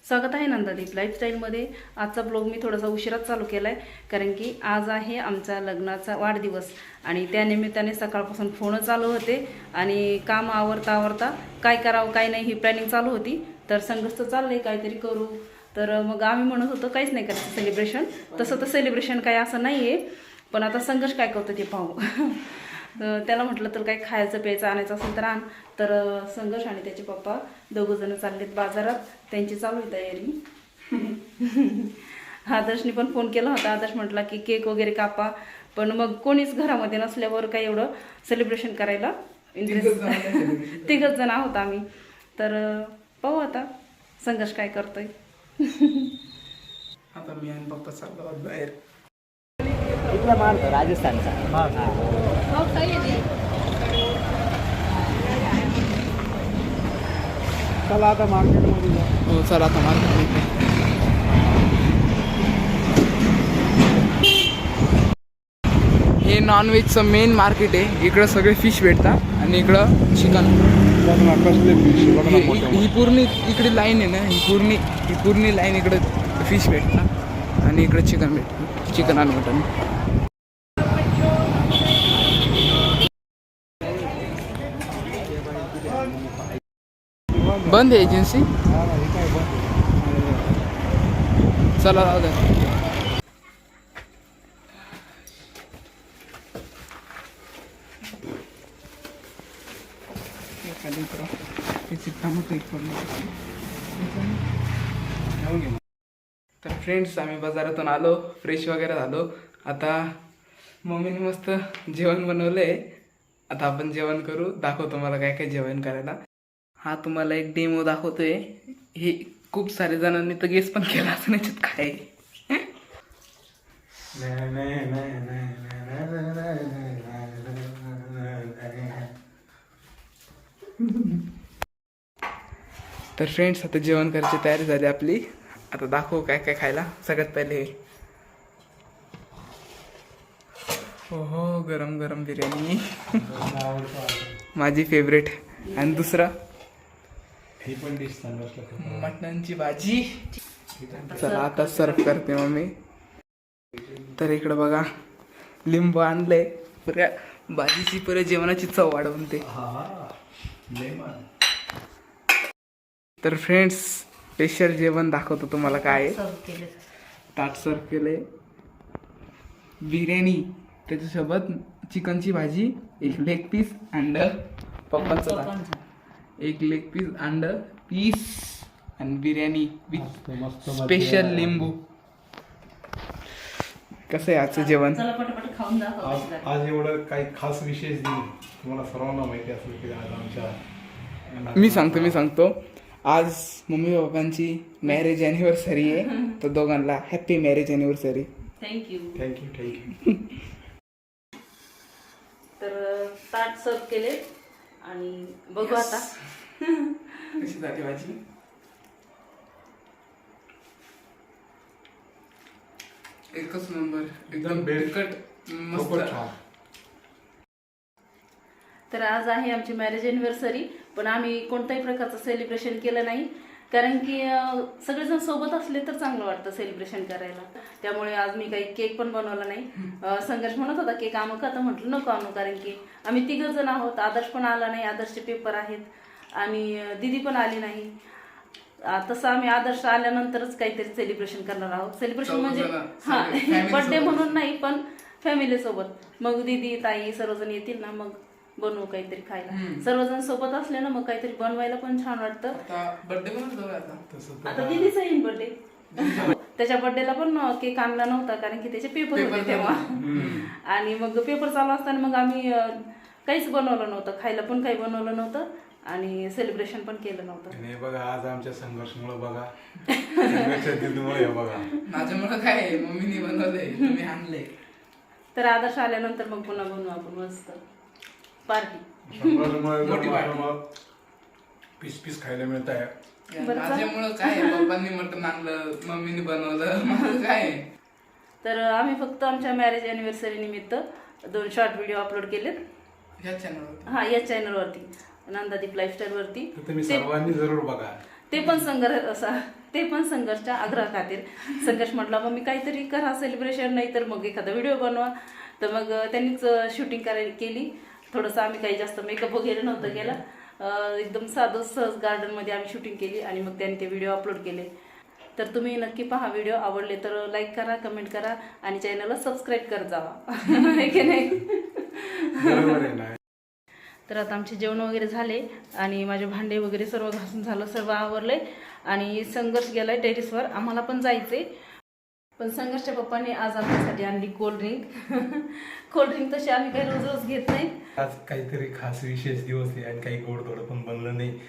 स्वागत आहे नंदादीप लाईफस्टाईलमध्ये। आजचा ब्लॉग मी थोडासा उशिराच चालू केला आहे, कारण की आज आहे आमचा लग्नाचा वाढदिवस आणि त्यानिमित्ताने सकाळपासून फोन चालू होते आणि काम आवरता आवरता काय करावं काय नाही ही प्लॅनिंग चालू होती। तर संघर्ष तर चाललं आहे काहीतरी करू, तर मग आम्ही म्हणत होतो काहीच नाही करायचं सेलिब्रेशन। तसं तर सेलिब्रेशन काय असं नाही आहे, पण आता संघर्ष काय करतो ते पाहू। त्याला म्हटलं तर काही खायचं प्यायचं आणायचं असेल तर आण। तर संघर्ष आणि त्याचे पप्पा दोघंजण चाललेत बाजारात, त्यांची चालू आहे तयारी। आदर्शने पण फोन केला होता। आदर्श म्हटला की केक वगैरे कापा, पण मग कोणीच घरामध्ये नसल्यावर काही एवढं सेलिब्रेशन करायला इंटरेस्ट तिघच जण आहोत आम्ही। तर पाहू आता संघर्ष काय करतोय। आता मी आणि पप्पा चाललो आहोत बाहेर। इथला माल राजस्थानचा। चला आता मार्केटमध्ये जाऊ। हो चला आता मार्केटमध्ये। हे नॉनव्हेजचं मेन मार्केट आहे। इकडं सगळे फिश भेटतात आणि इकडं चिकन। कसले फिश बघ ना, ही पूर्ण इकडे लाईन आहे ना, ही पूर्ण लाईन इकडं फिश भेटतात आणि इकडं चिकन भेटतं, चिकन आणि मटन। बंद आहे एजन्सी। चला राहू द्या। तर फ्रेंड्स आम्ही बाजारातून आलो, फ्रेश वगैरे झालो। आता मम्मीने मस्त जेवण बनवलंय, आता आपण जेवण करू। दाखवतो मला काय काय जेवण करायला। हा तुम्हाला एक डेमो दाखवतोय। हे खूप सारे जणांनी तर गेस पण केला असं याच्यात काय आहे। तर फ्रेंड्स आता जेवण करायची तयारी झाली आपली। आता दाखवू काय काय खायला। सगळ्यात पहिले हो गरम गरम बिर्याणी माझी फेवरेट। आणि दुसरा ही पण डिश मटणाची भाजी। चला आता सर्व करते मम्मी। तर इकडं बघा लिंबू आणलंय, पुऱ्या भाजीची पुऱ्या जेवणाची चव वाढवून ते। तर फ्रेंड्स स्पेशल जेवण दाखवतो तुम्हाला काय आहे। ताट सर्व केले, बिर्याणी, त्याच्यासोबत चिकनची भाजी, एक लेग पीस, अंड, पप्पांचं ताट, एक लेग पीस, अंड पीस आणि बिर्याणी विथ स्पेशल लिंबू। कसं आहे आजचं जेवण? चला पटापट खाऊन दाखव। आज एवढं काही खास विशेष नाही, तुम्हाला सर्वांना माहिती असेल की आज आमच्या मी सांगतो आज मम्मी पप्पांची मॅरेज अॅनिव्हर्सरी आहे। तर दोघांना हॅपी मॅरेज अॅनिव्हर्सरी। थँक्यू। तर ताट सर्व केले आणि बघू आता कशी झाली भाजी। एकच नंबर, एकदम बेडकट मस्त। तर आज आहे आमची मॅरेज अॅनिव्हर्सरी, पण आम्ही कोणत्याही प्रकारचं सेलिब्रेशन केलं नाही, कारण की सगळेजण सोबत असले तर चांगलं वाटतं सेलिब्रेशन करायला। त्यामुळे आज मी काही केक पण बनवला नाही। संघर्ष म्हणत होता केक आणू का, तर म्हटलं नको आणू, कारण की आम्ही तिघं जण आहोत। आदर्श पण आला नाही, आदर्शचे पेपर आहेत आणि दीदी पण आली नाही। तसं आम्ही आदर्श आल्यानंतरच काहीतरी सेलिब्रेशन करणार आहोत। सेलिब्रेशन म्हणजे हा बर्थडे म्हणून नाही, पण फॅमिली सोबत। मग दीदी ताई सर्वजण येतील ना, मग बनवू काहीतरी खायला। सर्वजण सोबत असले ना मग काहीतरी बनवायला पण छान वाटतं। बर्थडे पण आता दीदीचा येईल बर्थडे, त्याच्या बर्थडेला पण केक आणला नव्हता, कारण की त्याचे पेपर होते तेव्हा। आणि मग पेपर चालू असताना मग आम्ही काहीच बनवलं नव्हतं, खायला पण काही बनवलं नव्हतं आणि सेलिब्रेशन पण केलं नव्हतं। हे बघा आज आमच्या संघर्षमुळे बघा, संघर्षामुळे बघा माझ्यामुळे काय मम्मीने बनवलंय, तुम्ही आणलंय। तर आदर्श आल्यानंतर मग पुन्हा बनवू आपण मस्त पार्टी। पीस खायला मिळत आहे। माझ्यामुळं काय पप्पांनी मटण आणलं, मम्मीने बनवलं, माझं काय। तर आम्ही फक्त आमच्या मॅरेज अॅनिव्हर्सरी निमित्त 2 शॉर्ट व्हिडिओ अपलोड केलेत या चॅनलवरती। हा या चॅनलवरती, नंदादीप लाईफस्टाईलवरती। तुम्ही सर्वांनी जरूर बघा। ते पण संघर्षच्या आग्रह खातीर. संघर्ष म्हटला मग मी काहीतरी करा सेलिब्रेशन, नाही तर मग एखादा व्हिडिओ बनवा. तर मग त्यांनीच शूटिंग केली. थोडंसं आम्ही काही जास्त मेकअप वगैरे नव्हतं केला, एकदम साधं सहज गार्डनमध्ये आम्ही शूटिंग केली आणि मग त्यांनी ते व्हिडिओ अपलोड केले. तर तुम्ही नक्की पहा. व्हिडिओ आवडले तर लाईक करा, कमेंट करा आणि चॅनलला सबस्क्राईब करत जावा. आहे की नाही? बरोबर आहे ना. तर आता आमचे जेवण वगैरे झाले आणि माझे भांडे वगैरे सर्व घासून झालं, सर्व आवरले आणि संघर्ष गेलाय टेरेसवर. आम्हाला पण जायचंय, पण संघर्षच्या पप्पांनी आज आमच्यासाठी आणली कोल्ड्रिंक. कोल्ड्रिंक तशी आम्ही काही रोज रोज घेत नाही. आज काहीतरी खास विशेष दिवस आहे आणि काही गोड थोडं पण बनलं नाही.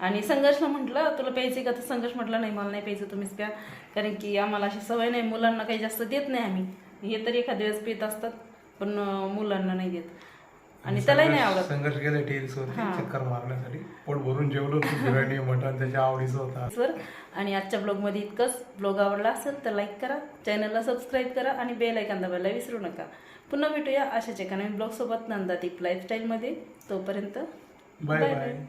आणि संघर्षला म्हटलं तुला प्यायचे का, तर संघर्ष म्हटलं नाही मला नाही प्यायचं, तुम्हीच प्या. कारण की आम्हाला अशी सवय नाही, मुलांना काही जास्त देत नाही आम्ही. हे तरी एखाद्या वेळेस पित असतात पण मुलांना नाही देत आणि त्यालाही नाही आवडत. संघर्ष गेला टेरेसवरती चक्कर मारण्यासाठी. पोट भरून जेवलो, बिर्याणी मटण त्याच्या आवडीचं होता. सर आणि आजच्या ब्लॉगमध्ये इतकंच. ब्लॉग आवडला असेल तर लाईक करा, चॅनलला सबस्क्राईब करा आणि बेल आयकॉन दाबायला विसरू नका. पुन्हा भेटूया अशाच एका नवीन ब्लॉगसोबत नंदादीप लाईफस्टाईलमध्ये. तोपर्यंत बाय बाय.